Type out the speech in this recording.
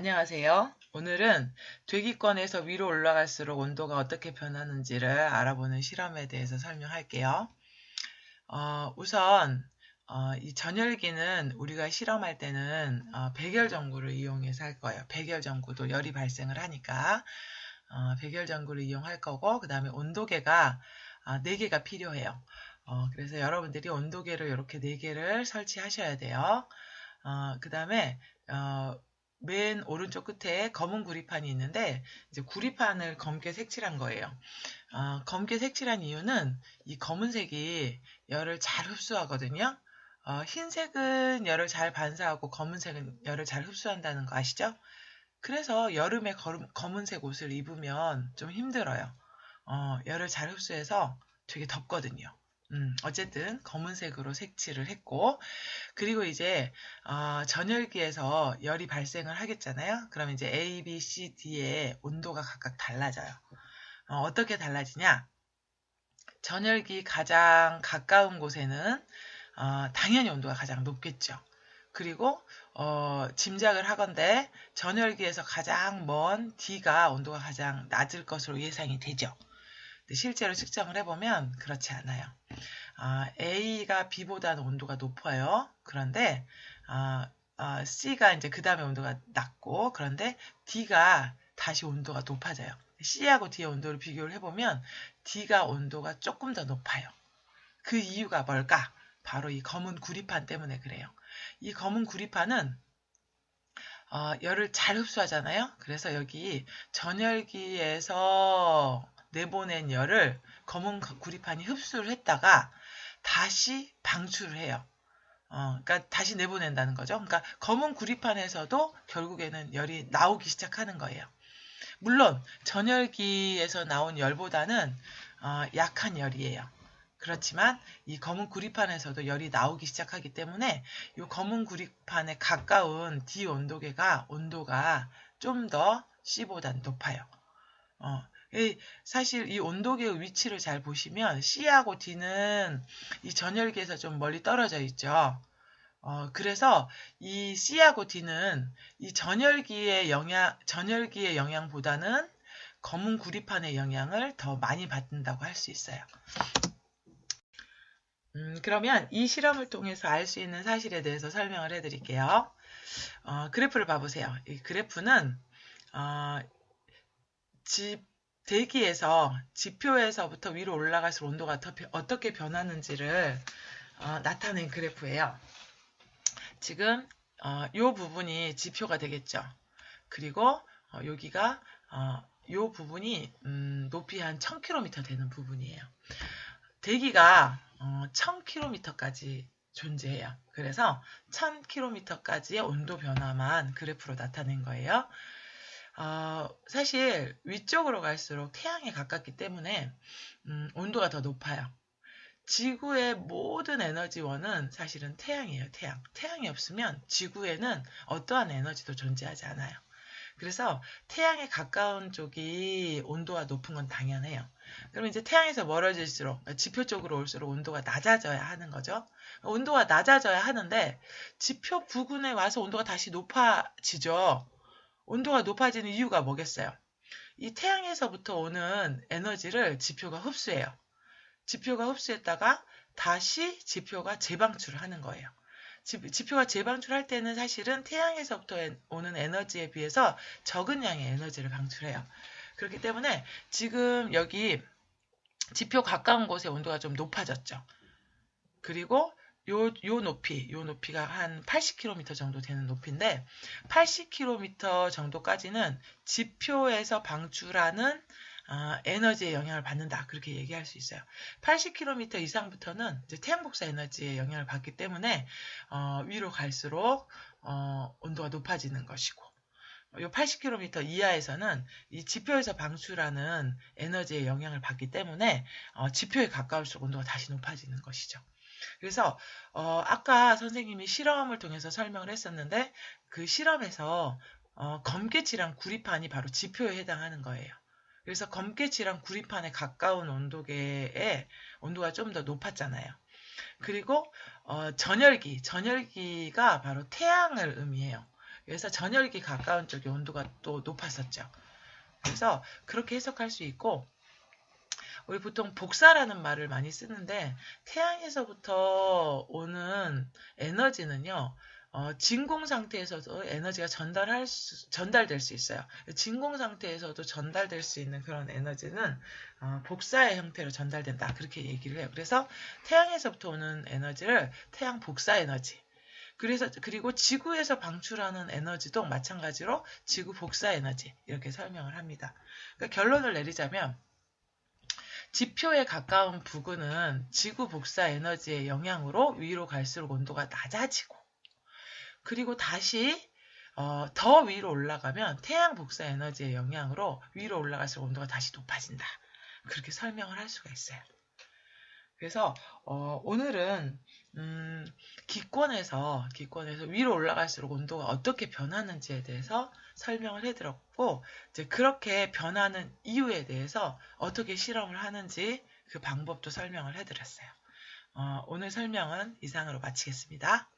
안녕하세요. 오늘은 대기권에서 위로 올라갈수록 온도가 어떻게 변하는지를 알아보는 실험에 대해서 설명할게요. 우선 이 전열기는 우리가 실험할 때는 백열전구를 이용해서 할 거예요. 백열전구도 열이 발생을 하니까 백열전구를 이용할 거고, 그 다음에 온도계가 4개가 필요해요. 그래서 여러분들이 온도계를 이렇게 4개를 설치하셔야 돼요. 그 다음에 맨 오른쪽 끝에 검은 구리판이 있는데, 이제 구리판을 검게 색칠한 거예요. 검게 색칠한 이유는 이 검은색이 열을 잘 흡수하거든요. 흰색은 열을 잘 반사하고 검은색은 열을 잘 흡수한다는 거 아시죠? 그래서 여름에 검은색 옷을 입으면 좀 힘들어요. 열을 잘 흡수해서 되게 덥거든요. 어쨌든 검은색으로 색칠을 했고, 그리고 이제 전열기에서 열이 발생을 하겠잖아요. 그럼 이제 A, B, C, D의 온도가 각각 달라져요. 어떻게 달라지냐? 전열기 가장 가까운 곳에는 당연히 온도가 가장 높겠죠. 그리고 짐작을 하건대 전열기에서 가장 먼 D가 온도가 가장 낮을 것으로 예상이 되죠. 근데 실제로 측정을 해보면 그렇지 않아요. A가 B보다는 온도가 높아요. 그런데 C가 이제 그 다음에 온도가 낮고, 그런데 D가 다시 온도가 높아져요. C하고 D의 온도를 비교를 해보면 D가 온도가 조금 더 높아요. 그 이유가 뭘까? 바로 이 검은 구리판 때문에 그래요. 이 검은 구리판은 열을 잘 흡수하잖아요. 그래서 여기 전열기에서 내보낸 열을 검은 구리판이 흡수를 했다가 다시 방출을 해요. 그러니까 다시 내보낸다는 거죠. 그러니까 검은 구리판에서도 결국에는 열이 나오기 시작하는 거예요. 물론 전열기에서 나온 열보다는 약한 열이에요. 그렇지만 이 검은 구리판에서도 열이 나오기 시작하기 때문에 이 검은 구리판에 가까운 D 온도계가 온도가 좀 더 C보다 높아요. 사실 이 온도계의 위치를 잘 보시면 C하고 D는 이 전열기에서 좀 멀리 떨어져 있죠. 그래서 이 C하고 D는 이 전열기의 영향보다는 검은 구리판의 영향을 더 많이 받는다고 할 수 있어요. 그러면 이 실험을 통해서 알 수 있는 사실에 대해서 설명을 해드릴게요. 그래프를 봐보세요. 이 그래프는 대기에서 지표에서부터 위로 올라갈수록 온도가 어떻게 변하는지를 나타낸 그래프예요. 지금 이 부분이 지표가 되겠죠. 그리고 여기가 이 부분이 높이 한 1000km 되는 부분이에요. 대기가 1000km까지 존재해요. 그래서 1000km까지의 온도 변화만 그래프로 나타낸 거예요. 사실 위쪽으로 갈수록 태양에 가깝기 때문에 온도가 더 높아요. 지구의 모든 에너지원은 사실은 태양이에요. 태양이 없으면 지구에는 어떠한 에너지도 존재하지 않아요. 그래서 태양에 가까운 쪽이 온도가 높은 건 당연해요. 그러면 이제 태양에서 멀어질수록, 지표 쪽으로 올수록 온도가 낮아져야 하는 거죠. 온도가 낮아져야 하는데 지표 부근에 와서 온도가 다시 높아지죠. 온도가 높아지는 이유가 뭐겠어요? 이 태양에서부터 오는 에너지를 지표가 흡수해요. 지표가 흡수했다가 다시 지표가 재방출을 하는 거예요. 지표가 재방출할 때는 사실은 태양에서부터 오는 에너지에 비해서 적은 양의 에너지를 방출해요. 그렇기 때문에 지금 여기 지표 가까운 곳의 온도가 좀 높아졌죠. 그리고 요 높이가 한 80km 정도 되는 높이인데, 80km 정도까지는 지표에서 방출하는 에너지의 영향을 받는다. 그렇게 얘기할 수 있어요. 80km 이상부터는 이제 태양복사 에너지의 영향을 받기 때문에 위로 갈수록 온도가 높아지는 것이고, 이 80km 이하에서는 이 지표에서 방출하는 에너지의 영향을 받기 때문에 지표에 가까울수록 온도가 다시 높아지는 것이죠. 그래서 아까 선생님이 실험을 통해서 설명을 했었는데, 그 실험에서 검게 칠한 구리판이 바로 지표에 해당하는 거예요. 그래서 검게 칠한 구리판에 가까운 온도계의 온도가 좀 더 높았잖아요. 그리고 전열기가 바로 태양을 의미해요. 그래서 전열기 가까운 쪽의 온도가 또 높았었죠. 그래서 그렇게 해석할 수 있고, 우리 보통 복사라는 말을 많이 쓰는데 태양에서부터 오는 에너지는요. 진공 상태에서도 에너지가 전달될 수 있어요. 진공 상태에서도 전달될 수 있는 그런 에너지는 복사의 형태로 전달된다. 그렇게 얘기를 해요. 그래서 태양에서부터 오는 에너지를 태양 복사 에너지. 그리고 지구에서 방출하는 에너지도 마찬가지로 지구 복사 에너지. 이렇게 설명을 합니다. 그러니까 결론을 내리자면 지표에 가까운 부근은 지구 복사 에너지의 영향으로 위로 갈수록 온도가 낮아지고, 그리고 다시 더 위로 올라가면 태양 복사 에너지의 영향으로 위로 올라갈수록 온도가 다시 높아진다. 그렇게 설명을 할 수가 있어요. 그래서 오늘은 기권에서 위로 올라갈수록 온도가 어떻게 변하는지에 대해서 설명을 해드렸고, 이제 그렇게 변하는 이유에 대해서 어떻게 실험을 하는지 그 방법도 설명을 해드렸어요. 오늘 설명은 이상으로 마치겠습니다.